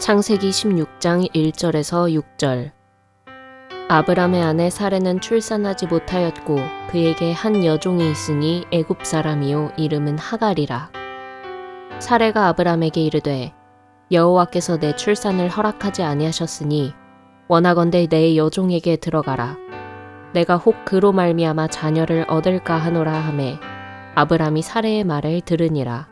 창세기 16장 1절에서 6절. 아브람의 아내 사레는 출산하지 못하였고 그에게 한 여종이 있으니 애굽 사람이요 이름은 하갈이라. 사레가 아브람에게 이르되 여호와께서 내 출산을 허락하지 아니하셨으니 원하건대 내 여종에게 들어가라. 내가 혹 그로 말미암아 자녀를 얻을까 하노라 하매 아브람이 사레의 말을 들으니라.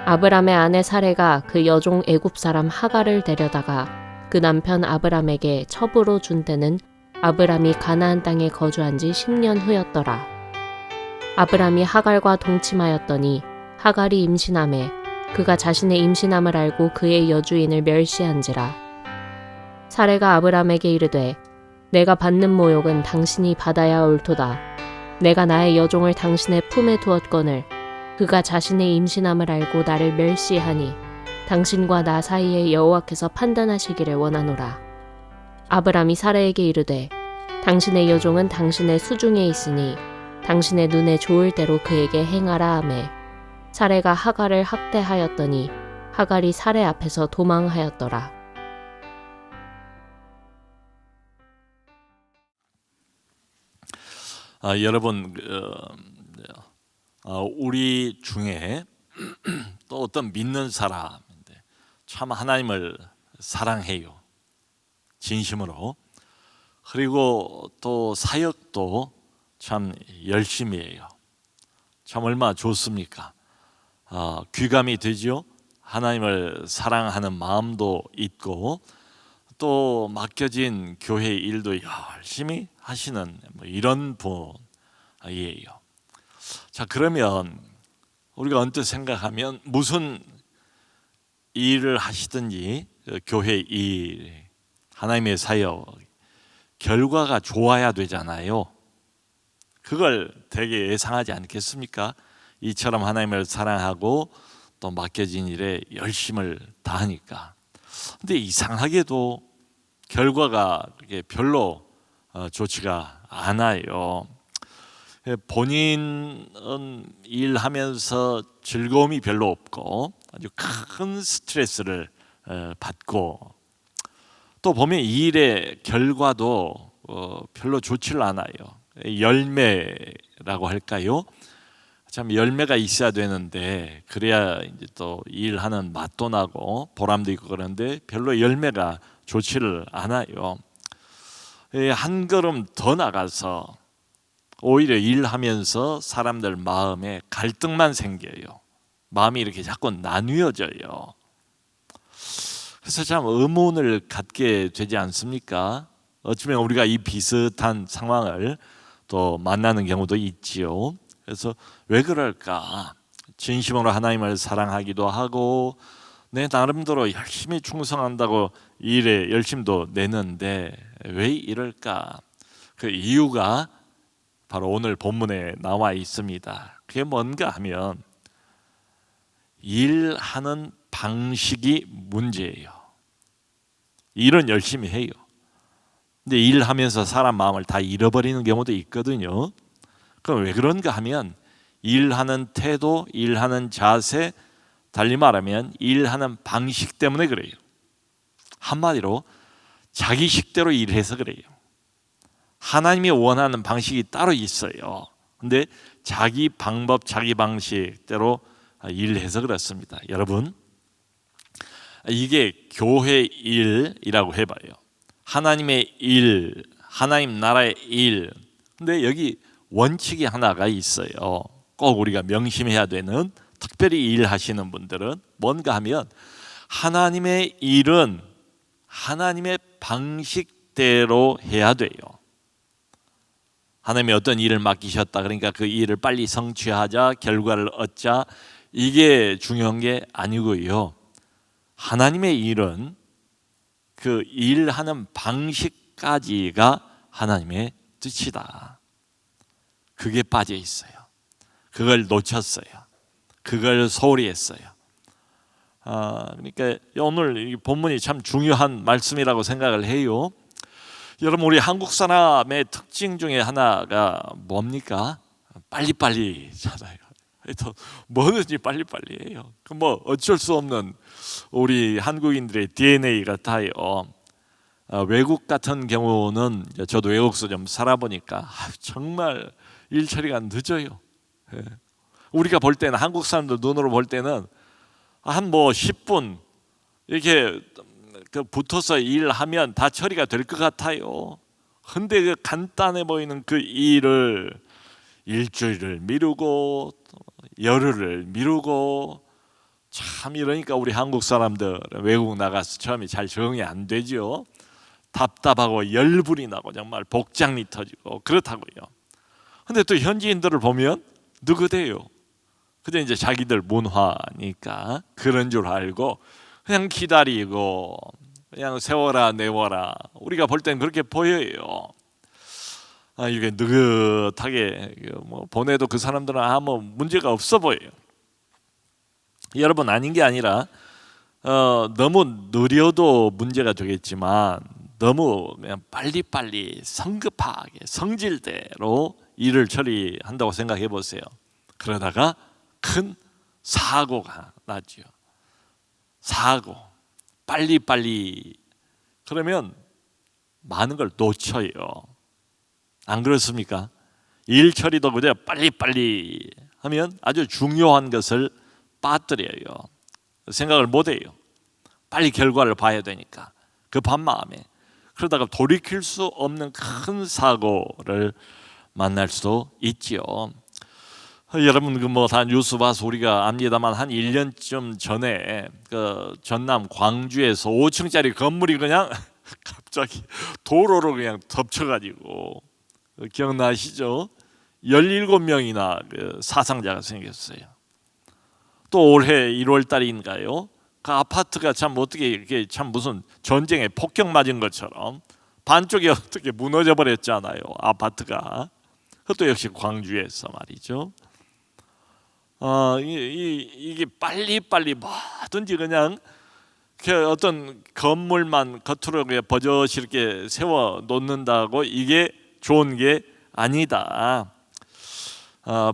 아브람의 아내 사레가 그 여종 애굽 사람 하갈을 데려다가 그 남편 아브람에게 첩으로 준 때는 아브람이 가나안 땅에 거주한 지 10년 후였더라. 아브람이 하갈과 동침하였더니 하갈이 임신하매 그가 자신의 임신함을 알고 그의 여주인을 멸시한지라. 사레가 아브람에게 이르되 내가 받는 모욕은 당신이 받아야 옳도다. 내가 나의 여종을 당신의 품에 두었거늘 그가 자신의 임신함을 알고 나를 멸시하니 당신과 나 사이에 여호와께서 판단하시기를 원하노라. 아브람이 사레에게 이르되 당신의 여종은 당신의 수중에 있으니 당신의 눈에 좋을 대로 그에게 행하라 하매 사레가 하갈을 학대하였더니 하갈이 사레 앞에서 도망하였더라. 여러분, 우리 중에 또 어떤 믿는 사람인데 참 하나님을 사랑해요, 진심으로. 그리고 또 사역도 참 열심히 해요. 참 얼마나 좋습니까? 귀감이 되죠. 하나님을 사랑하는 마음도 있고 또 맡겨진 교회 일도 열심히 하시는 이런 분이에요. 자, 그러면 우리가 언뜻 생각하면 무슨 일을 하시든지 교회 일, 하나님의 사역 결과가 좋아야 되잖아요. 그걸 되게 예상하지 않겠습니까? 이처럼 하나님을 사랑하고 또 맡겨진 일에 열심을 다하니까. 근데 이상하게도 결과가 별로 좋지가 않아요. 본인은 일하면서 즐거움이 별로 없고 아주 큰 스트레스를 받고 또 보면 이 일의 결과도 별로 좋지를 않아요. 열매라고 할까요? 참 열매가 있어야 되는데 그래야 이제 또 일하는 맛도 나고 보람도 있고 그런데 별로 열매가 좋지를 않아요. 한 걸음 더 나가서 오히려 일하면서 사람들 마음에 갈등만 생겨요. 마음이 이렇게 자꾸 나뉘어져요. 그래서 참 의문을 갖게 되지 않습니까? 어쩌면 우리가 이 비슷한 상황을 또 만나는 경우도 있지요. 그래서 왜 그럴까? 진심으로 하나님을 사랑하기도 하고 내 나름대로 열심히 충성한다고 일에 열심도 내는데 왜 이럴까? 그 이유가 바로 오늘 본문에 나와 있습니다. 그게 뭔가 하면 일하는 방식이 문제예요. 일은 열심히 해요. 근데 일하면서 사람 마음을 다 잃어버리는 경우도 있거든요. 그럼 왜 그런가 하면 일하는 태도, 일하는 자세, 달리 말하면 일하는 방식 때문에 그래요. 한마디로 자기 식대로 일해서 그래요. 하나님이 원하는 방식이 따로 있어요. 근데 자기 방법, 자기 방식대로 일해서 그렇습니다. 여러분, 이게 교회 일이라고 해봐요. 하나님의 일, 하나님 나라의 일. 근데 여기 원칙이 하나가 있어요. 꼭 우리가 명심해야 되는, 특별히 일하시는 분들은 뭔가 하면 하나님의 일은 하나님의 방식대로 해야 돼요. 하나님이 어떤 일을 맡기셨다 그러니까 그 일을 빨리 성취하자, 결과를 얻자, 이게 중요한 게 아니고요. 하나님의 일은 그 일하는 방식까지가 하나님의 뜻이다. 그게 빠져 있어요. 그걸 놓쳤어요. 그걸 소홀히 했어요. 그러니까 오늘 이 본문이 참 중요한 말씀이라고 생각을 해요. 여러분, 우리 한국 사람의 특징 중에 하나가 뭡니까? 빨리빨리잖아요. 또 뭐든지 빨리빨리 해요. 그 뭐 어쩔 수 없는 우리 한국인들의 DNA 같아요. 외국 같은 경우는 저도 외국서 좀 살아보니까 정말 일 처리가 늦어요. 예. 우리가 볼 때는 한국 사람들 눈으로 볼 때는 한 뭐 10분 이렇게 붙어서 일하면 다 처리가 될 것 같아요. 근데 그 간단해 보이는 그 일을 일주일을 미루고 열흘을 미루고, 참 이러니까 우리 한국 사람들 외국 나가서 처음에 잘 적응이 안 되죠. 답답하고 열불이 나고 정말 복장이 터지고 그렇다고요. 근데 또 현지인들을 보면 느긋해요. 근데 이제 자기들 문화니까 그런 줄 알고 그냥 기다리고 그냥 세워라 내워라, 우리가 볼 땐 그렇게 보여요. 이게 느긋하게 뭐 보내도 그 사람들은 아무 문제가 없어 보여요. 여러분, 아닌 게 아니라 너무 느려도 문제가 되겠지만 너무 그냥 빨리빨리 성급하게 성질대로 일을 처리한다고 생각해 보세요. 그러다가 큰 사고가 나죠. 사고. 빨리빨리 그러면 많은 걸 놓쳐요. 안 그렇습니까? 일 처리도 그저 빨리빨리 하면 아주 중요한 것을 빠뜨려요. 생각을 못해요. 빨리 결과를 봐야 되니까 급한 마음에. 그러다가 돌이킬 수 없는 큰 사고를 만날 수도 있지요. 여러분 그 뭐 다 뉴스 봐서 우리가 압니다만 한 1년쯤 전에 그 전남 광주에서 5층짜리 건물이 그냥 갑자기 도로로 그냥 덮쳐가지고, 기억나시죠? 17명이나 그 사상자가 생겼어요. 또 올해 1월 달인가요? 그 아파트가 참 어떻게 이렇게 참 무슨 전쟁에 폭격 맞은 것처럼 반쪽이 어떻게 무너져 버렸잖아요. 아파트가. 그것도 역시 광주에서 말이죠. 이게 빨리빨리 뭐든지 그냥 그 어떤 건물만 겉으로 버젓이 이렇게 세워 놓는다고 이게 좋은 게 아니다.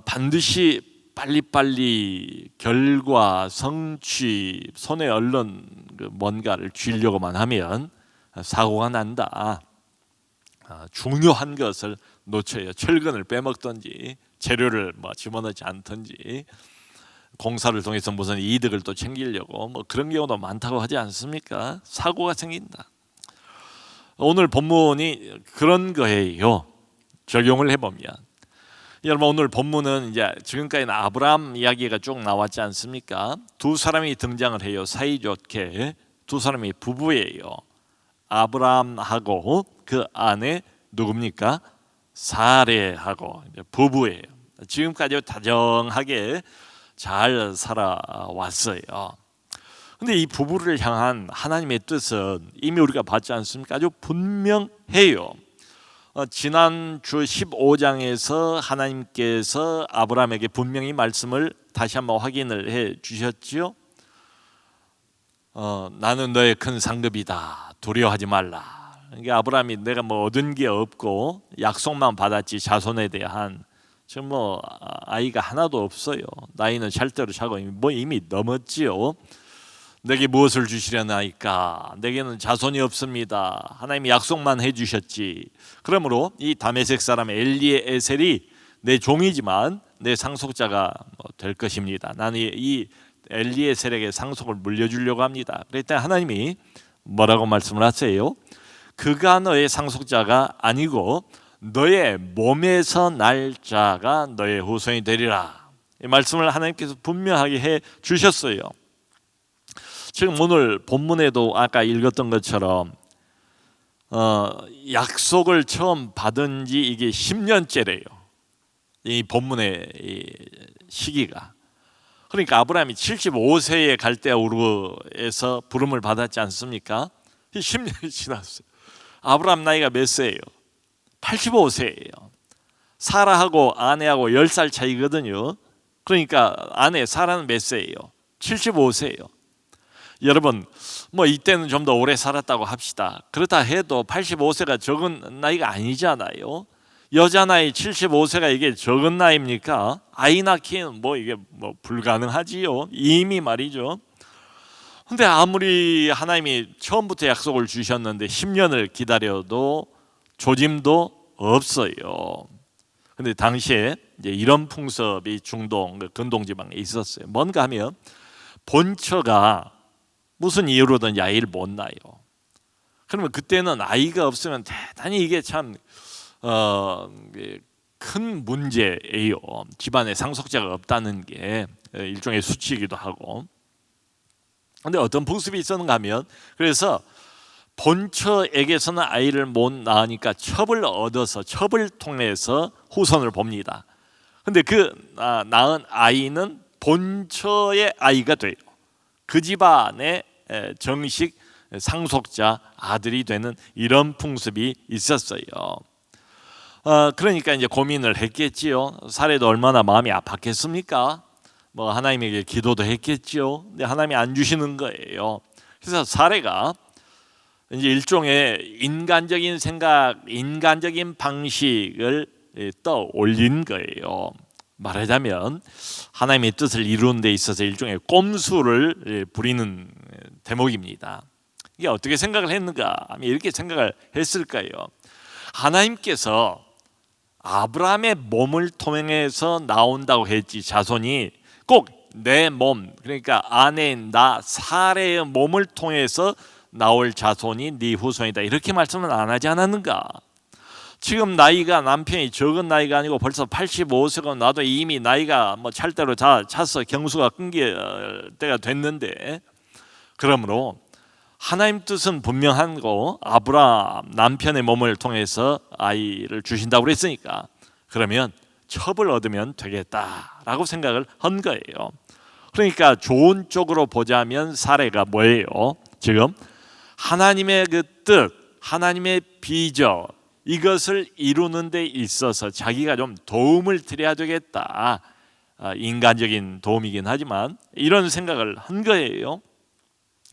반드시 빨리빨리 결과, 성취, 손에 얼른 뭔가를 쥐려고만 하면 사고가 난다. 중요한 것을 놓쳐요. 철근을 빼먹든지 재료를 뭐 집어넣지 않든지 공사를 통해서 무슨 이득을 또 챙기려고 뭐 그런 경우도 많다고 하지 않습니까? 사고가 생긴다. 오늘 본문이 그런 거예요. 적용을 해보면 여러분, 오늘 본문은 이제 지금까지는 아브라함 이야기가 쭉 나왔지 않습니까? 두 사람이 등장을 해요. 사이좋게 두 사람이 부부예요. 아브라함하고 그 아내 누굽니까? 사레하고 부부예요. 지금까지 다정하게 잘 살아왔어요. 근데 이 부부를 향한 하나님의 뜻은 이미 우리가 봤지 않습니까? 아주 분명해요. 지난 주 15장에서 하나님께서 아브라함에게 분명히 말씀을 다시 한번 확인을 해 주셨지요. 나는 너의 큰 상급이다. 두려워하지 말라. 그러니까 아브라함이 내가 뭐 얻은 게 없고 약속만 받았지 자손에 대한 지금 뭐 아이가 하나도 없어요. 나이는 찰대로 차고 뭐 이미 넘었지요. 내게 무엇을 주시려나이까? 내게는 자손이 없습니다. 하나님이 약속만 해주셨지. 그러므로 이 다메섹 사람 엘리에셀이 내 종이지만 내 상속자가 될 것입니다. 나는 이 엘리에셀에게 상속을 물려주려고 합니다. 그랬더니 하나님이 뭐라고 말씀을 하세요? 그가 너의 상속자가 아니고 너의 몸에서 날 자가 너의 후손이 되리라. 이 말씀을 하나님께서 분명하게 해 주셨어요. 지금 오늘 본문에도 아까 읽었던 것처럼 약속을 처음 받은 지 이게 10년째래요. 이 본문의 시기가. 그러니까 아브라함이 75세에 갈대우르에서 부름을 받았지 않습니까? 10년이 지났어요. 아브라함 나이가 몇 세예요? 85세예요. 사라하고 아내하고 10살 차이거든요. 그러니까 아내 사라는 몇 세예요? 75세예요. 여러분, 뭐 이때는 좀 더 오래 살았다고 합시다. 그렇다 해도 85세가 적은 나이가 아니잖아요. 여자 나이 75세가 이게 적은 나이입니까? 아이 낳기는 이게 불가능하지요. 이미 말이죠. 근데 아무리 하나님이 처음부터 약속을 주셨는데 10년을 기다려도 조짐도 없어요. 근데 당시에 이제 이런 풍습이 중동, 근동 지방에 있었어요. 뭔가 하면 본처가 무슨 이유로든 아이를 못 낳아요. 그러면 그때는 아이가 없으면 대단히 이게 참 큰 문제예요. 집안에 상속자가 없다는 게 일종의 수치이기도 하고. 근데 어떤 풍습이 있었는가 하면, 그래서 본처에게서는 아이를 못 낳으니까 첩을 얻어서 첩을 통해서 후손을 봅니다. 근데 그 낳은 아이는 본처의 아이가 돼요. 그 집안의 정식 상속자 아들이 되는 이런 풍습이 있었어요. 그러니까 이제 고민을 했겠지요. 사례도 얼마나 마음이 아팠겠습니까? 하나님에게 기도도 했겠지요. 근데 하나님이 안 주시는 거예요. 그래서 사례가 이제 일종의 인간적인 생각, 인간적인 방식을 떠올린 거예요. 말하자면 하나님의 뜻을 이루는 데 있어서 일종의 꼼수를 부리는 대목입니다. 이게 어떻게 생각을 했는가 하면 이렇게 생각을 했을까요? 하나님께서 아브라함의 몸을 통해서 나온다고 했지, 자손이 꼭 내 몸, 그러니까 아내인 나 사레의 몸을 통해서 나올 자손이 네 후손이다, 이렇게 말씀은 안 하지 않았는가? 지금 나이가 남편이 적은 나이가 아니고 벌써 85세고 나도 이미 나이가 찰 대로 다 차서 경수가 끊길 때가 됐는데, 그러므로 하나님 뜻은 분명한 거, 아브라함 남편의 몸을 통해서 아이를 주신다고 그랬으니까 그러면 첩을 얻으면 되겠다라고 생각을 한 거예요. 그러니까 좋은 쪽으로 보자면 사례가 뭐예요? 지금 하나님의 그 뜻, 하나님의 비전, 이것을 이루는 데 있어서 자기가 좀 도움을 드려야 되겠다. 인간적인 도움이긴 하지만 이런 생각을 한 거예요.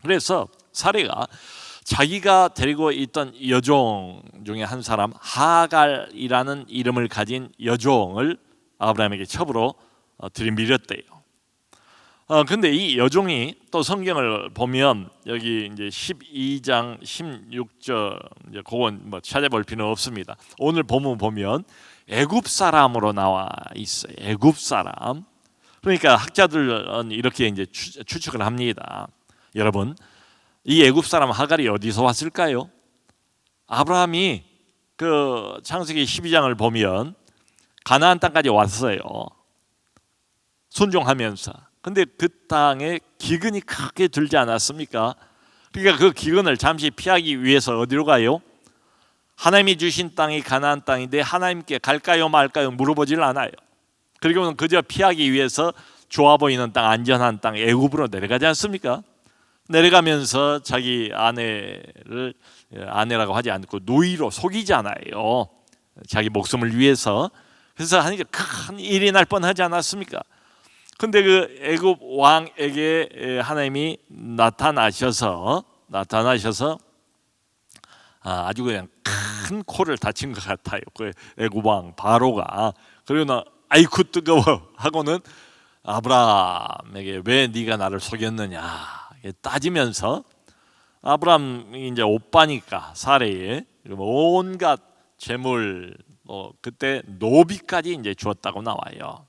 그래서 사례가 자기가 데리고 있던 여종 중에 한 사람, 하갈이라는 이름을 가진 여종을 아브라함에게 첩으로 들이밀었대요. 근데 이 여종이 또 성경을 보면 여기 이제 12장 16절, 이제 그건 찾아볼 필요는 없습니다. 오늘 본문 보면 애굽 사람으로 나와 있어요. 애굽 사람. 그러니까 학자들은 이렇게 이제 추측을 합니다. 여러분, 이 애굽 사람 하갈이 어디서 왔을까요? 아브라함이 그 창세기 12장을 보면 가나안 땅까지 왔어요. 순종하면서. 근데 그 땅에 기근이 크게 들지 않았습니까? 그러니까 그 기근을 잠시 피하기 위해서 어디로 가요? 하나님이 주신 땅이 가나안 땅인데 하나님께 갈까요 말까요 물어보질 않아요. 그리고는 그저 피하기 위해서 좋아 보이는 땅, 안전한 땅 애굽으로 내려가지 않습니까? 내려가면서 자기 아내를 아내라고 하지 않고 누이로 속이잖아요. 자기 목숨을 위해서. 그래서 하니까 큰 일이 날 뻔하지 않았습니까? 근데 그 애굽 왕에게 하나님이 나타나셔서 아주 그냥 큰 코를 다친 것 같아요. 그 애굽 왕 바로가. 그러나 아이쿠 뜨거워 하고는 아브라함에게 왜 네가 나를 속였느냐 따지면서, 아브라함이 이제 오빠니까 사레의 온갖 재물, 그때 노비까지 이제 주었다고 나와요.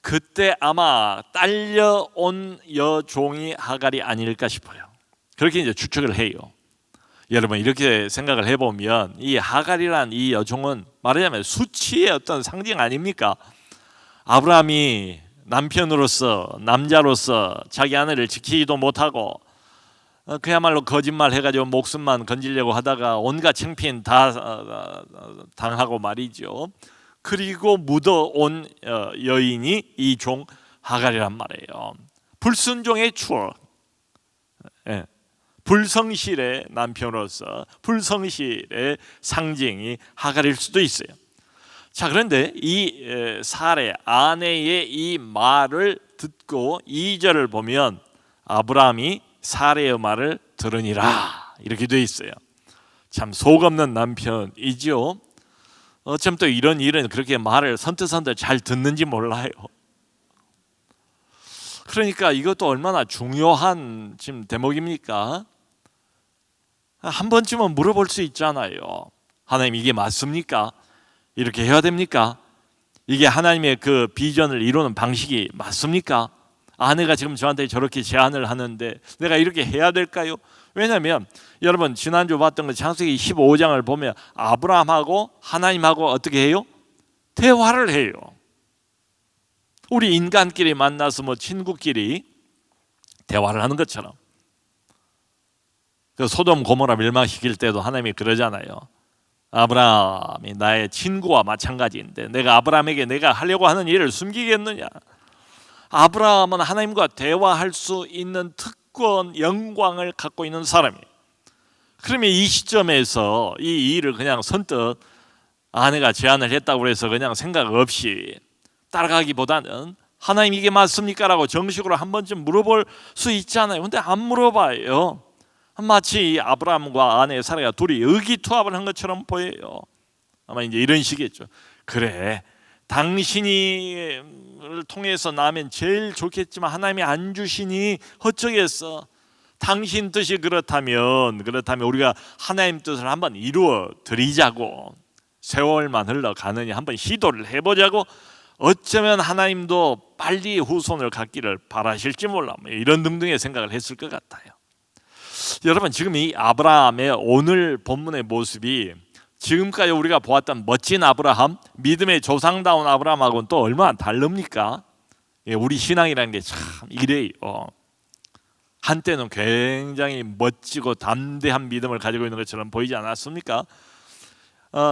그때 아마 딸려온 여종이 하갈이 아닐까 싶어요. 그렇게 이제 추측을 해요. 여러분, 이렇게 생각을 해보면 이 하갈이란 이 여종은 말하자면 수치의 어떤 상징 아닙니까? 아브라함이 남편으로서, 남자로서 자기 아내를 지키지도 못하고 그야말로 거짓말 해가지고 목숨만 건지려고 하다가 온갖 창피한 다 당하고 말이죠. 그리고 묻어온 여인이 이 종 하갈이란 말이에요. 불순종의 추억, 불성실의 남편으로서 불성실의 상징이 하갈일 수도 있어요. 자, 그런데 이 사례 아내의 이 말을 듣고 2절을 보면 아브라함이 사례의 말을 들으니라 이렇게 돼 있어요. 참 속 없는 남편이죠. 어쩜 또 이런 일은 그렇게 말을 선뜻선뜻 잘 듣는지 몰라요. 그러니까 이것도 얼마나 중요한 지금 대목입니까? 한 번쯤은 물어볼 수 있잖아요. 하나님, 이게 맞습니까? 이렇게 해야 됩니까? 이게 하나님의 그 비전을 이루는 방식이 맞습니까? 아내가 지금 저한테 저렇게 제안을 하는데 내가 이렇게 해야 될까요? 왜냐하면 여러분, 지난주 봤던 그 창세기 15장을 보면 아브라함하고 하나님하고 어떻게 해요? 대화를 해요. 우리 인간끼리 만나서 뭐 친구끼리 대화를 하는 것처럼. 그 소돔 고모라 멸망시킬 때도 하나님이 그러잖아요. 아브라함이 나의 친구와 마찬가지인데 내가 아브라함에게 내가 하려고 하는 일을 숨기겠느냐? 아브라함은 하나님과 대화할 수 있는 특권, 영광을 갖고 있는 사람이에요. 그러면 이 시점에서 이 일을 그냥 선뜻 아내가 제안을 했다고 해서 그냥 생각 없이 따라가기보다는 하나님, 이게 맞습니까? 라고 정식으로 한 번쯤 물어볼 수 있잖아요. 근데 안 물어봐요. 마치 아브라함과 아내 사라가 둘이 의기투합을 한 것처럼 보여요. 아마 이제 이런 식이겠죠. 그래, 당신이 통해서 나면 제일 좋겠지만 하나님이 안 주시니 어쩌겠어. 당신 뜻이 그렇다면 우리가 하나님 뜻을 한번 이루어 드리자고. 세월만 흘러가느니 한번 시도를 해보자고. 어쩌면 하나님도 빨리 후손을 갖기를 바라실지 몰라. 이런 등등의 생각을 했을 것 같아요. 여러분, 지금 이 아브라함의 오늘 본문의 모습이 지금까지 우리가 보았던 멋진 아브라함, 믿음의 조상다운 아브라함하고는 또 얼마나 다릅니까? 우리 신앙이라는 게 참 이래요. 한때는 굉장히 멋지고 담대한 믿음을 가지고 있는 것처럼 보이지 않았습니까?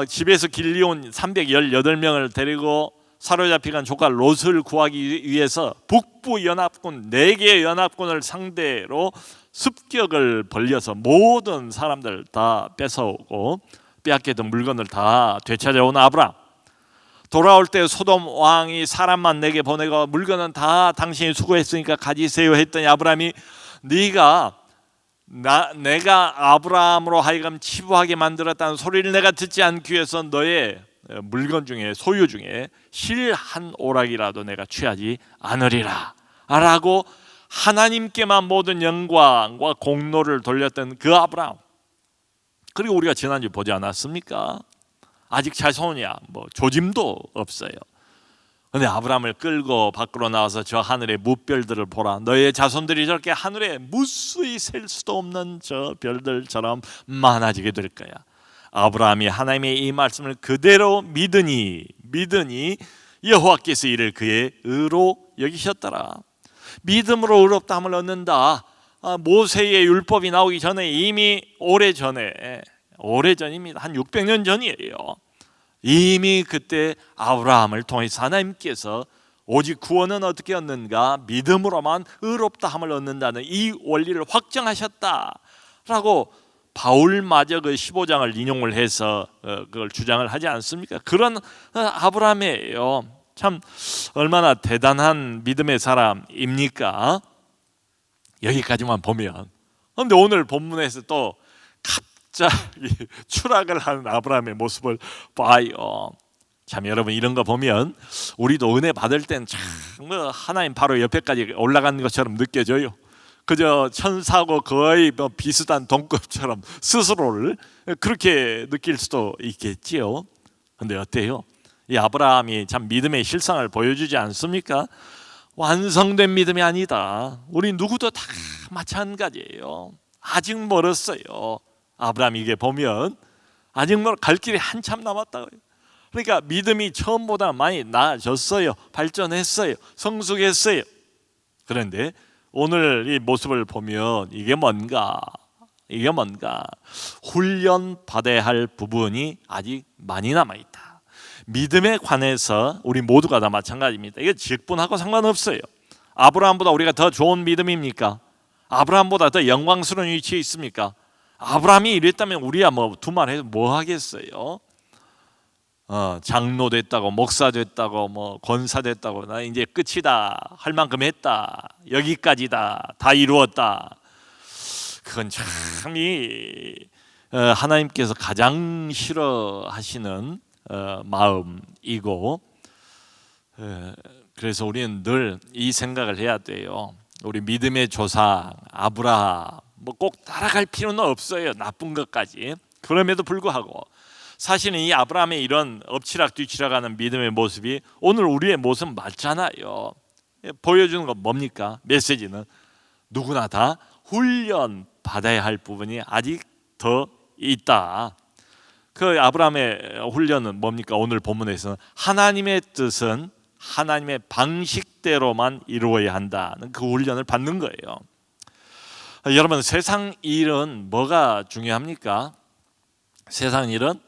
집에서 길리온 318명을 데리고 사로잡히간 조카 롯을 구하기 위해서 북부 연합군 4개의 연합군을 상대로 습격을 벌려서 모든 사람들 다 뺏어오고 빼앗겼던 물건을 다 되찾아온 아브라함. 돌아올 때 소돔 왕이 사람만 내게 보내고 물건은 다 당신이 수고했으니까 가지세요 했더니 아브라함이 내가 아브라함으로 하여금 치부하게 만들었다는 소리를 내가 듣지 않기 위해서 너의 물건 중에 소유 중에 실 한 오락이라도 내가 취하지 않으리라 라고 하나님께만 모든 영광과 공로를 돌렸던 그 아브라함. 그리고 우리가 지난주 보지 않았습니까? 아직 자손이야 뭐 조짐도 없어요. 근데 아브라함을 끌고 밖으로 나와서 저 하늘의 무별들을 보라. 너의 자손들이 저렇게 하늘에 무수히 셀 수도 없는 저 별들처럼 많아지게 될 거야. 아브라함이 하나님의 이 말씀을 그대로 믿으니 여호와께서 이를 그의 의로 여기셨더라. 믿음으로 의롭다함을 얻는다. 모세의 율법이 나오기 전에 이미 오래전입니다. 한 600년 전이에요. 이미 그때 아브라함을 통해서 하나님께서 오직 구원은 어떻게 얻는가? 믿음으로만 의롭다함을 얻는다는 이 원리를 확정하셨다라고 바울마저 그 15장을 인용을 해서 그걸 주장을 하지 않습니까? 그런 아브라함이에요. 참 얼마나 대단한 믿음의 사람입니까? 여기까지만 보면. 그런데 오늘 본문에서 또 갑자기 추락을 하는 아브라함의 모습을 봐요. 참 여러분, 이런 거 보면 우리도 은혜 받을 땐 참 하나님 바로 옆에까지 올라가는 것처럼 느껴져요. 그저 천사하고 거의 뭐 비슷한 동급처럼 스스로를 그렇게 느낄 수도 있겠지요. 근데 어때요? 이 아브라함이 참 믿음의 실상을 보여주지 않습니까? 완성된 믿음이 아니다. 우리 누구도 다 마찬가지예요. 아직 멀었어요. 아브라함 이게 보면 아직 갈 길이 한참 남았다고요. 그러니까 믿음이 처음보다 많이 나아졌어요. 발전했어요. 성숙했어요. 그런데 오늘 이 모습을 보면 이게 뭔가 훈련 받아야 할 부분이 아직 많이 남아있다. 믿음에 관해서 우리 모두가 다 마찬가지입니다. 이게 직분하고 상관없어요. 아브라함보다 우리가 더 좋은 믿음입니까? 아브라함보다 더 영광스러운 위치에 있습니까? 아브라함이 이랬다면 우리야 뭐 두말해서 뭐 하겠어요? 장로 됐다고, 목사 됐다고, 뭐 권사 됐다고, 나 이제 끝이다, 할 만큼 했다, 여기까지다, 다 이루었다. 그건 참이 하나님께서 가장 싫어하시는 마음이고, 그래서 우리는 늘 이 생각을 해야 돼요. 우리 믿음의 조상 아브라함 뭐 꼭 따라갈 필요는 없어요. 나쁜 것까지. 그럼에도 불구하고 사실은 이 아브라함의 이런 엎치락뒤치락하는 믿음의 모습이 오늘 우리의 모습 맞잖아요. 보여주는 건 뭡니까? 메시지는 누구나 다 훈련 받아야 할 부분이 아직 더 있다. 그 아브라함의 훈련은 뭡니까? 오늘 본문에서는 하나님의 뜻은 하나님의 방식대로만 이루어야 한다는 그 훈련을 받는 거예요. 여러분, 세상 일은 뭐가 중요합니까? 세상 일은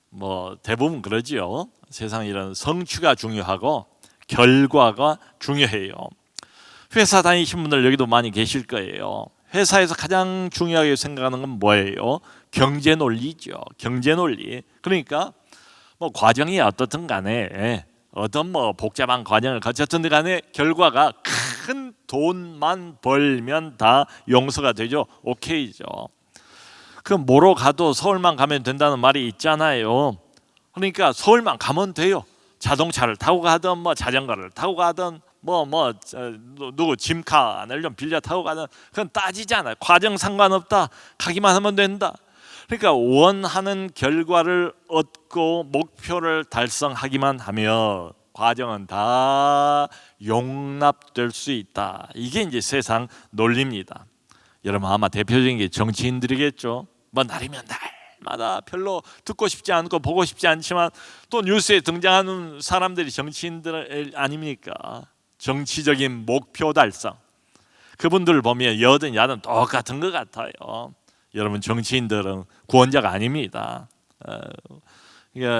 뭐 대부분 그러지요. 세상 일은 성취가 중요하고 결과가 중요해요. 회사 다니신 분들 여기도 많이 계실 거예요. 회사에서 가장 중요하게 생각하는 건 뭐예요? 경제 논리죠. 경제 논리. 그러니까 뭐 과정이 어떻든 간에 어떤 뭐 복잡한 과정을 거쳤든 간에 결과가 큰 돈만 벌면 다 용서가 되죠. 오케이죠. 그 뭐로 가도 서울만 가면 된다는 말이 있잖아요. 그러니까 서울만 가면 돼요. 자동차를 타고 가든 뭐 자전거를 타고 가든 누구 짐칸을 좀 빌려 타고 가든 그건 따지지 않아요. 과정 상관없다. 가기만 하면 된다. 그러니까 원하는 결과를 얻고 목표를 달성하기만 하면 과정은 다 용납될 수 있다. 이게 이제 세상 논리입니다. 여러분 아마 대표적인 게 정치인들이겠죠. 뭐 날이면 날마다 별로 듣고 싶지 않고 보고 싶지 않지만 또 뉴스에 등장하는 사람들이 정치인들 아닙니까? 정치적인 목표 달성. 그분들 보면 여든 야든 똑같은 것 같아요. 여러분 정치인들은 구원자가 아닙니다.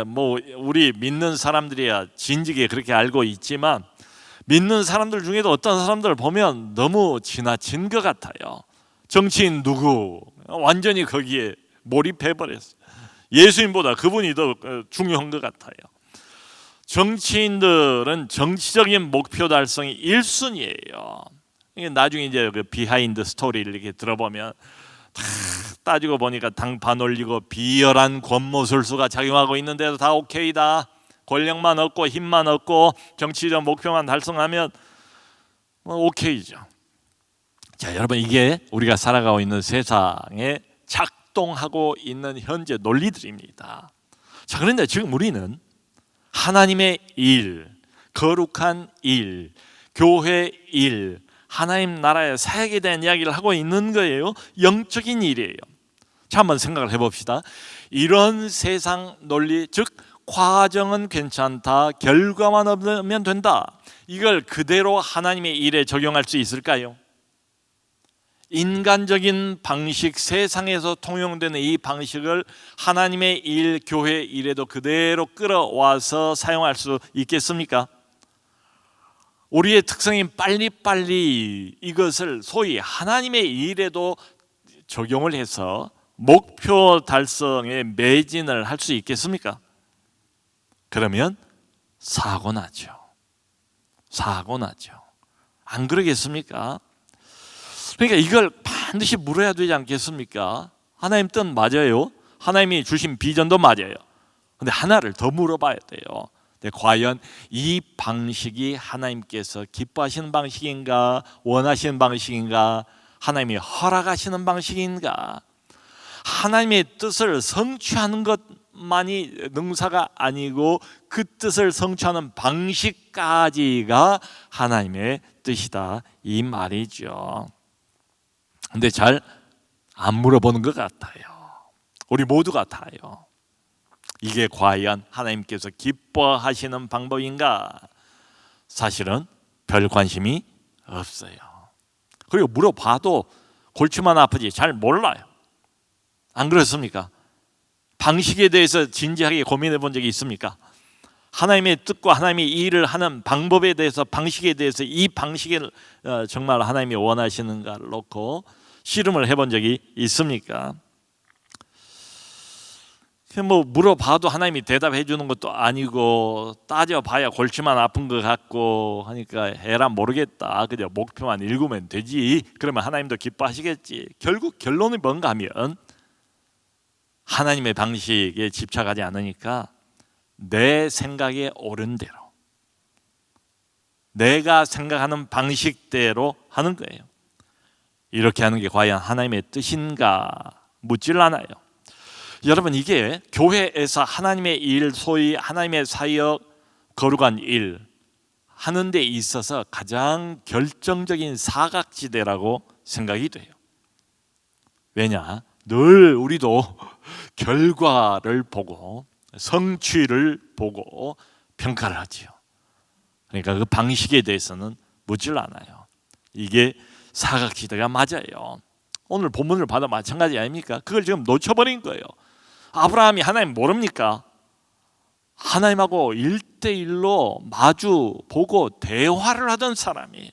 뭐 우리 믿는 사람들이야 진즉에 그렇게 알고 있지만 믿는 사람들 중에도 어떤 사람들을 보면 너무 지나친 것 같아요. 정치인 누구 완전히 거기에 몰입해버렸어요. 예수님보다 그분이 더 중요한 것 같아요. 정치인들은 정치적인 목표 달성이 1순위예요. 나중에 이제 그 비하인드 스토리를 이렇게 들어보면 다 따지고 보니까 당파 올리고 비열한 권모술수가 작용하고 있는데도 다 오케이다. 권력만 얻고 힘만 얻고 정치적 목표만 달성하면 오케이죠. 자, 여러분 이게 우리가 살아가고 있는 세상에 작동하고 있는 현재 논리들입니다. 자, 그런데 지금 우리는 하나님의 일, 거룩한 일, 교회 일, 하나님 나라의 사역에 대한 이야기를 하고 있는 거예요. 영적인 일이에요. 자, 한번 생각을 해봅시다. 이런 세상 논리, 즉 과정은 괜찮다, 결과만 얻으면 된다. 이걸 그대로 하나님의 일에 적용할 수 있을까요? 인간적인 방식, 세상에서 통용되는 이 방식을 하나님의 일, 교회 일에도 그대로 끌어와서 사용할 수 있겠습니까? 우리의 특성인 빨리빨리 이것을 소위 하나님의 일에도 적용을 해서 목표 달성에 매진을 할 수 있겠습니까? 그러면 사고 나죠. 안 그러겠습니까? 그러니까 이걸 반드시 물어야 되지 않겠습니까? 하나님 뜻 맞아요. 하나님이 주신 비전도 맞아요. 근데 하나를 더 물어봐야 돼요. 과연 이 방식이 하나님께서 기뻐하시는 방식인가, 원하시는 방식인가, 하나님이 허락하시는 방식인가? 하나님의 뜻을 성취하는 것만이 능사가 아니고 그 뜻을 성취하는 방식까지가 하나님의 뜻이다, 이 말이죠. 근데 잘 안 물어보는 것 같아요. 우리 모두가 다요. 이게 과연 하나님께서 기뻐하시는 방법인가? 사실은 별 관심이 없어요. 그리고 물어봐도 골치만 아프지 잘 몰라요. 안 그렇습니까? 방식에 대해서 진지하게 고민해 본 적이 있습니까? 하나님의 뜻과 하나님의 일을 하는 방법에 대해서, 방식에 대해서 이 방식을 정말 하나님이 원하시는가를 놓고 씨름을 해본 적이 있습니까? 뭐 물어봐도 하나님이 대답해 주는 것도 아니고 따져봐야 골치만 아픈 것 같고 하니까 에라 모르겠다. 그냥 목표만 읽으면 되지. 그러면 하나님도 기뻐하시겠지. 결국 결론이 뭔가 하면 하나님의 방식에 집착하지 않으니까 내 생각에 옳은 대로, 내가 생각하는 방식대로 하는 거예요. 이렇게 하는 게 과연 하나님의 뜻인가 묻질 않아요. 여러분, 이게 교회에서 하나님의 일, 소위 하나님의 사역, 거룩한 일 하는 데 있어서 가장 결정적인 사각지대라고 생각이 돼요. 왜냐? 늘 우리도 결과를 보고 성취를 보고 평가를 하지요. 그러니까 그 방식에 대해서는 묻질 않아요. 이게 사각지대가 맞아요. 오늘 본문을 봐도 마찬가지 아닙니까? 그걸 지금 놓쳐버린 거예요. 아브라함이 하나님 모릅니까? 하나님하고 1대1로 마주 보고 대화를 하던 사람이,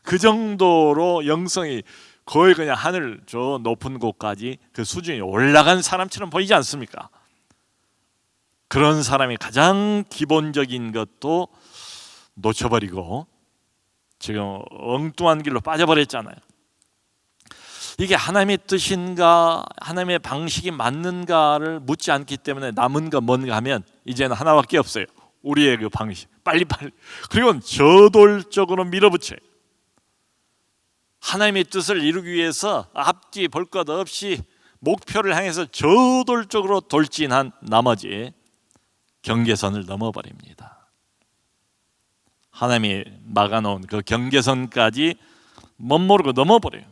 그 정도로 영성이 거의 그냥 하늘 저 높은 곳까지 그 수준이 올라간 사람처럼 보이지 않습니까? 그런 사람이 가장 기본적인 것도 놓쳐버리고 지금 엉뚱한 길로 빠져버렸잖아요. 이게 하나님의 뜻인가, 하나님의 방식이 맞는가를 묻지 않기 때문에 남은 건 뭔가 하면 이제는 하나밖에 없어요. 우리의 그 방식, 빨리빨리. 그리고 저돌적으로 밀어붙여요. 하나님의 뜻을 이루기 위해서 앞뒤 볼 것 없이 목표를 향해서 저돌적으로 돌진한 나머지 경계선을 넘어버립니다. 하나님이 막아놓은 그 경계선까지 멋모르고 넘어버려요.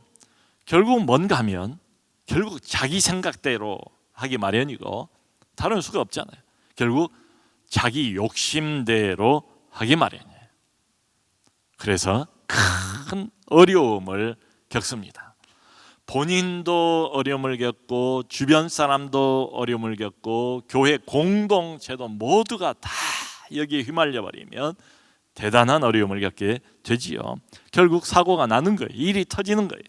결국 뭔가 하면 결국 자기 생각대로 하기 마련이고 다른 수가 없잖아요. 결국 자기 욕심대로 하기 마련이에요. 그래서 큰 어려움을 겪습니다. 본인도 어려움을 겪고 주변 사람도 어려움을 겪고 교회 공동체도 모두가 다 여기에 휘말려 버리면 대단한 어려움을 겪게 되지요. 결국 사고가 나는 거예요. 일이 터지는 거예요.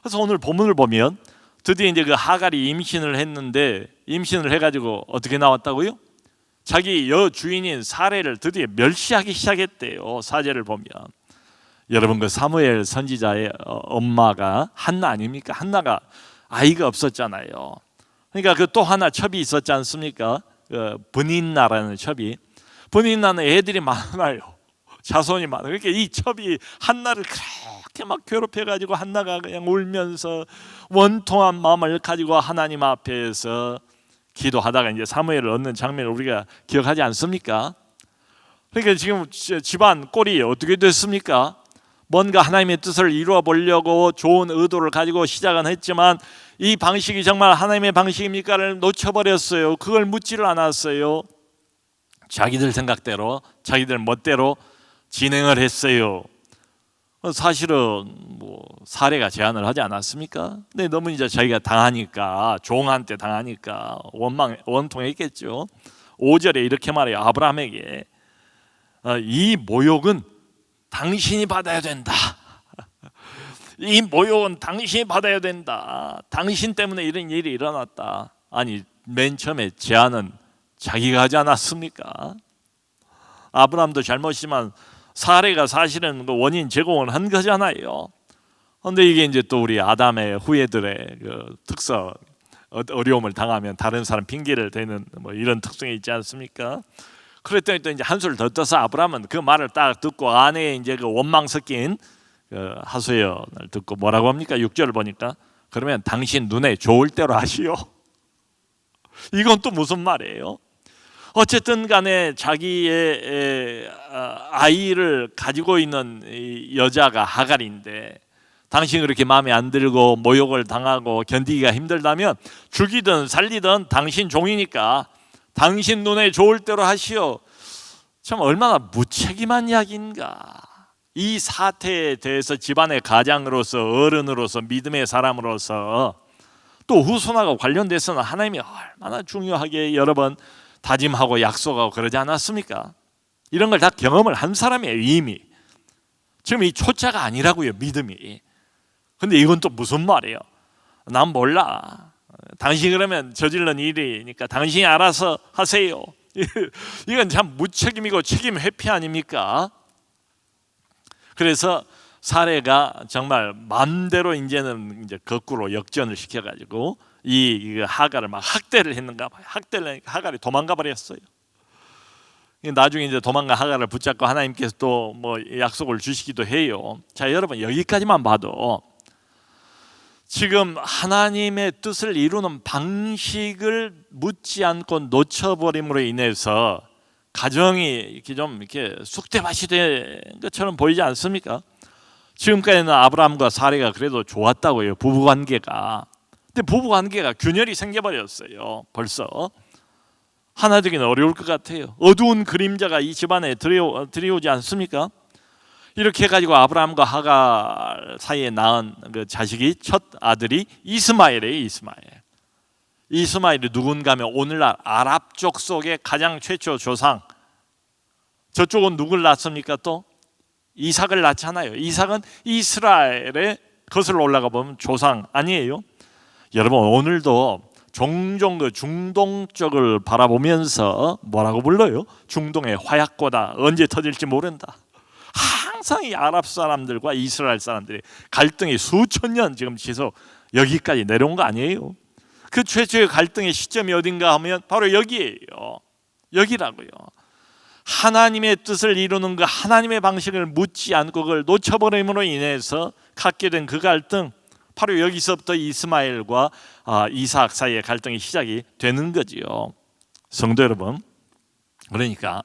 그래서 오늘 본문을 보면 드디어 이제 그 하갈이 임신을 했는데, 임신을 해가지고 어떻게 나왔다고요? 자기 여주인인 사레를 드디어 멸시하기 시작했대요. 4절을 보면 여러분, 그 사무엘 선지자의 엄마가 한나 아닙니까? 한나가 아이가 없었잖아요. 그러니까 그 또 하나 첩이 있었지 않습니까? 브닌나라는 첩이. 브닌나는 애들이 많아요. 자손이 많아요. 그러니까 이 첩이 한나를 그렇게 막 괴롭혀가지고 한나가 그냥 울면서 원통한 마음을 가지고 하나님 앞에서 기도하다가 이제 사무엘을 얻는 장면을 우리가 기억하지 않습니까? 그러니까 지금 집안 꼴이 어떻게 됐습니까? 뭔가 하나님의 뜻을 이루어 보려고 좋은 의도를 가지고 시작은 했지만 이 방식이 정말 하나님의 방식입니까를 놓쳐버렸어요. 그걸 묻지를 않았어요. 자기들 생각대로, 자기들 멋대로 진행을 했어요. 사실은 뭐 사례가 제안을 하지 않았습니까? 근데 너무 이제 자기가 당하니까, 종한테 당하니까 원통했겠죠. 5절에 이렇게 말해요. 아브라함에게 이 모욕은 당신이 받아야 된다. 이 모욕은 당신이 받아야 된다. 당신 때문에 이런 일이 일어났다. 아니, 맨 처음에 제안은 자기가 하지 않았습니까? 아브라함도 잘못이지만 사례가 사실은 그 원인 제공을 한 거잖아요. 그런데 이게 이제 또 우리 아담의 후예들의 그 특성, 어려움을 당하면 다른 사람 핑계를 대는 뭐 이런 특성이 있지 않습니까? 그랬더니 또 이제 한술 더 떠서 아브라함은 그 말을 딱 듣고 아내의 이제 그 원망 섞인 그 하소연을 듣고 뭐라고 합니까? 6절을 보니까 그러면 당신 눈에 좋을 대로 하시오. 이건 또 무슨 말이에요? 어쨌든 간에 자기의 아이를 가지고 있는 여자가 하갈인데 당신 그렇게 마음에 안 들고 모욕을 당하고 견디기가 힘들다면 죽이든 살리든 당신 종이니까 당신 눈에 좋을 대로 하시오. 참 얼마나 무책임한 이야기인가. 이 사태에 대해서 집안의 가장으로서, 어른으로서, 믿음의 사람으로서 또 후손하고 관련돼서는 하나님이 얼마나 중요하게 여러 번 다짐하고 약속하고 그러지 않았습니까? 이런 걸 다 경험을 한 사람이에요. 이미 지금 이 초짜가 아니라고요, 믿음이. 근데 이건 또 무슨 말이에요? 난 몰라. 당신이 그러면 저질른 일이니까 당신이 알아서 하세요. 이건 참 무책임이고 책임 회피 아닙니까? 그래서 사례가 정말 마음대로 이제는 이제 거꾸로 역전을 시켜가지고 이 하갈을 막 학대를 했는가 봐요. 학대를 하니까 하갈이 도망가 버렸어요. 나중에 이제 도망간 하갈을 붙잡고 하나님께서 또 뭐 약속을 주시기도 해요. 자, 여러분 여기까지만 봐도 지금 하나님의 뜻을 이루는 방식을 묻지 않고 놓쳐버림으로 인해서 가정이 이렇게 좀 이렇게 쑥대밭이 된 것처럼 보이지 않습니까? 지금까지는 아브라함과 사례가 그래도 좋았다고요, 부부 관계가. 근데 부부 관계가 균열이 생겨버렸어요. 벌써 하나 되기는 어려울 것 같아요. 어두운 그림자가 이 집안에 들여오지 않습니까? 이렇게 해가지고 아브라함과 하갈 사이에 낳은 그 자식이 첫 아들이 이스마엘이에요. 이스마엘이 누군가 하면 오늘날 아랍 쪽 속의 가장 최초 조상. 저쪽은 누굴 낳습니까? 또 이삭을 낳잖아요. 이삭은 이스라엘의 거슬러 올라가 보면 조상 아니에요? 여러분 오늘도 종종 그 중동 쪽을 바라보면서 뭐라고 불러요? 중동의 화약고다. 언제 터질지 모른다. 항상 이 아랍 사람들과 이스라엘 사람들의 갈등이 수천 년 지금 지속 여기까지 내려온 거 아니에요? 그 최초의 갈등의 시점이 어딘가 하면 바로 여기에요. 여기라고요. 하나님의 뜻을 이루는 그 하나님의 방식을 묻지 않고 그걸 놓쳐버림으로 인해서 갖게 된 그 갈등, 바로 여기서부터 이스마엘과 이삭 사이의 갈등이 시작이 되는 거지요. 성도 여러분, 그러니까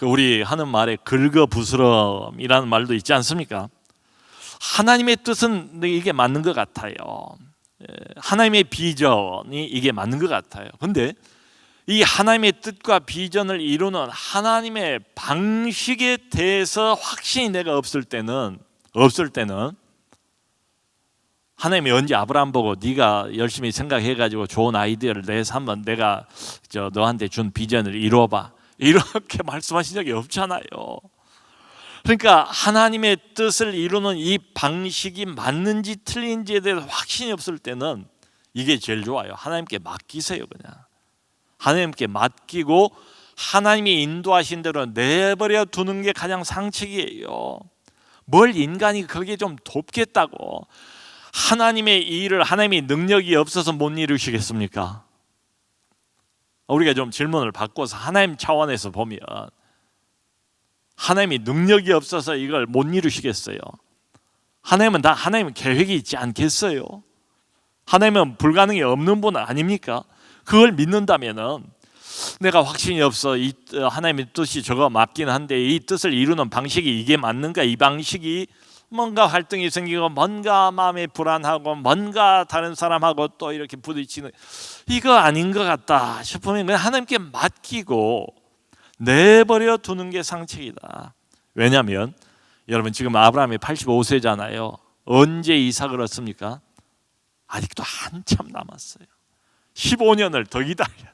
우리 하는 말에 긁어부스럼이라는 말도 있지 않습니까? 하나님의 뜻은 이게 맞는 것 같아요. 하나님의 비전이 이게 맞는 것 같아요. 근데 이 하나님의 뜻과 비전을 이루는 하나님의 방식에 대해서 확신이 내가 없을 때는 하나님이 언제 아브라함 보고 네가 열심히 생각해가지고 좋은 아이디어를 내서 한번 내가 너한테 준 비전을 이루어봐 이렇게 말씀하신 적이 없잖아요. 그러니까 하나님의 뜻을 이루는 이 방식이 맞는지 틀린지에 대해서 확신이 없을 때는 이게 제일 좋아요. 하나님께 맡기세요. 그냥 하나님께 맡기고 하나님이 인도하신 대로 내버려 두는 게 가장 상책이에요. 뭘 인간이 거기에 좀 돕겠다고 하나님의 일을 하나님이 능력이 없어서 못 이루시겠습니까? 우리가 좀 질문을 바꿔서 하나님 차원에서 보면 하나님이 능력이 없어서 이걸 못 이루시겠어요? 하나님은 계획이 있지 않겠어요? 하나님은 불가능이 없는 분 아닙니까? 그걸 믿는다면은 내가 확신이 없어 이 하나님의 뜻이 저거 맞긴 한데 이 뜻을 이루는 방식이 이게 맞는가? 이 방식이 뭔가 활동이 생기고 뭔가 마음이 불안하고 뭔가 다른 사람하고 또 이렇게 부딪히는 이거 아닌 것 같다 싶으면 그냥 하나님께 맡기고 내버려 두는 게 상책이다. 왜냐하면 여러분 지금 아브라함이 85세잖아요. 언제 이삭을 얻습니까? 아직도 한참 남았어요. 15년을 더 기다려야 돼.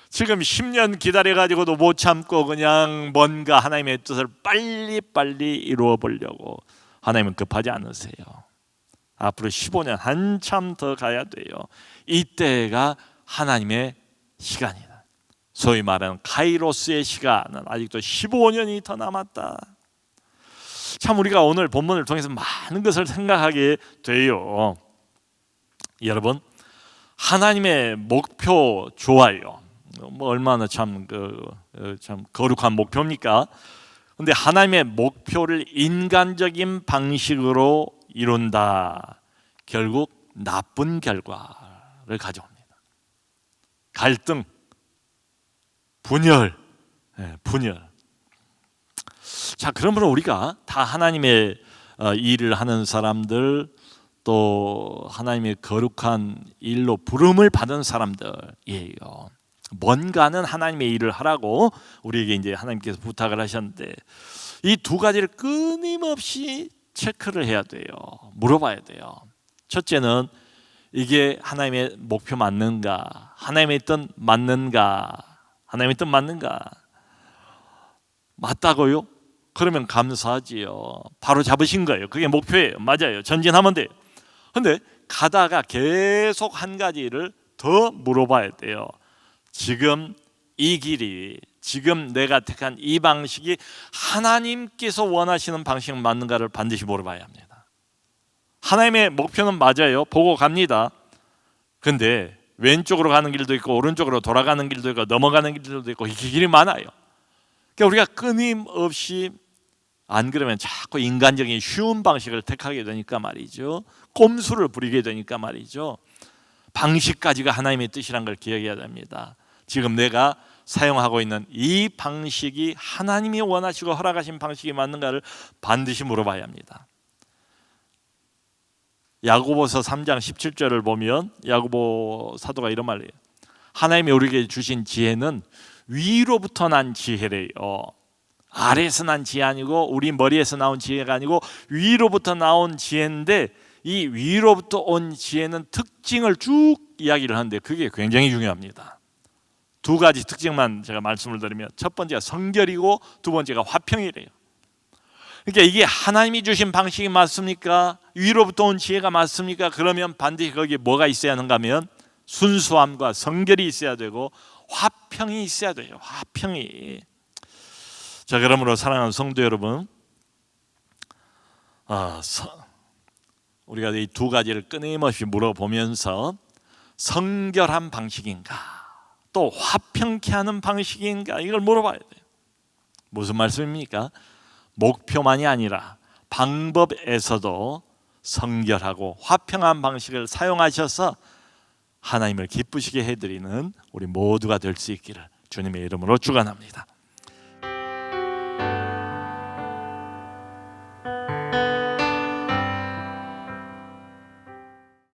지금 10년 기다려가지고도 못 참고 그냥 뭔가 하나님의 뜻을 빨리빨리 이루어 보려고 하나님은 급하지 않으세요. 앞으로 15년 한참 더 가야 돼요. 이때가 하나님의 시간이다. 소위 말하는 카이로스의 시간은 아직도 15년이 더 남았다. 참 우리가 오늘 본문을 통해서 많은 것을 생각하게 돼요. 여러분 하나님의 목표 좋아요. 뭐 얼마나 참 거룩한 목표입니까? 근데 하나님의 목표를 인간적인 방식으로 이룬다. 결국 나쁜 결과를 가져옵니다. 갈등, 분열. 자, 그러므로 우리가 다 하나님의 일을 하는 사람들 또 하나님의 거룩한 일로 부름을 받은 사람들이에요. 뭔가는 하나님의 일을 하라고 우리에게 이제 하나님께서 부탁을 하셨는데 이 두 가지를 끊임없이 체크를 해야 돼요. 물어봐야 돼요. 첫째는 이게 하나님의 목표 맞는가? 하나님의 뜻 맞는가? 하나님의 뜻 맞는가? 맞다고요? 그러면 감사하지요. 바로 잡으신 거예요. 그게 목표예요. 맞아요. 전진하면 돼요. 근데 가다가 계속 한 가지를 더 물어봐야 돼요. 지금 이 길이, 지금 내가 택한 이 방식이 하나님께서 원하시는 방식 맞는가를 반드시 물어봐야 합니다. 하나님의 목표는 맞아요. 보고 갑니다. 근데 왼쪽으로 가는 길도 있고 오른쪽으로 돌아가는 길도 있고 넘어가는 길도 있고 이렇게 길이 많아요. 그러니까 우리가 끊임없이 안 그러면 자꾸 인간적인 쉬운 방식을 택하게 되니까 말이죠. 꼼수를 부리게 되니까 말이죠. 방식까지가 하나님의 뜻이란 걸 기억해야 됩니다. 지금 내가 사용하고 있는 이 방식이 하나님이 원하시고 허락하신 방식이 맞는가를 반드시 물어봐야 합니다. 야고보서 3장 17절을 보면 야고보 사도가 이런 말을 해요. 하나님이 우리에게 주신 지혜는 위로부터 난 지혜래요. 아래에서 난 지혜 아니고 우리 머리에서 나온 지혜가 아니고 위로부터 나온 지혜인데, 이 위로부터 온 지혜는 특징을 쭉 이야기를 하는데 그게 굉장히 중요합니다. 두 가지 특징만 제가 말씀을 드리면, 첫 번째가 성결이고 두 번째가 화평이래요. 그러니까 이게 하나님이 주신 방식이 맞습니까? 위로부터 온 지혜가 맞습니까? 그러면 반드시 거기에 뭐가 있어야 하는가 하면 순수함과 성결이 있어야 되고 화평이 있어야 돼요. 화평이. 자, 그러므로 사랑하는 성도 여러분, 우리가 이 두 가지를 끊임없이 물어보면서 성결한 방식인가, 또 화평케 하는 방식인가, 이걸 물어봐야 돼요. 무슨 말씀입니까? 목표만이 아니라 방법에서도 성결하고 화평한 방식을 사용하셔서 하나님을 기쁘시게 해드리는 우리 모두가 될 수 있기를 주님의 이름으로 축원합니다.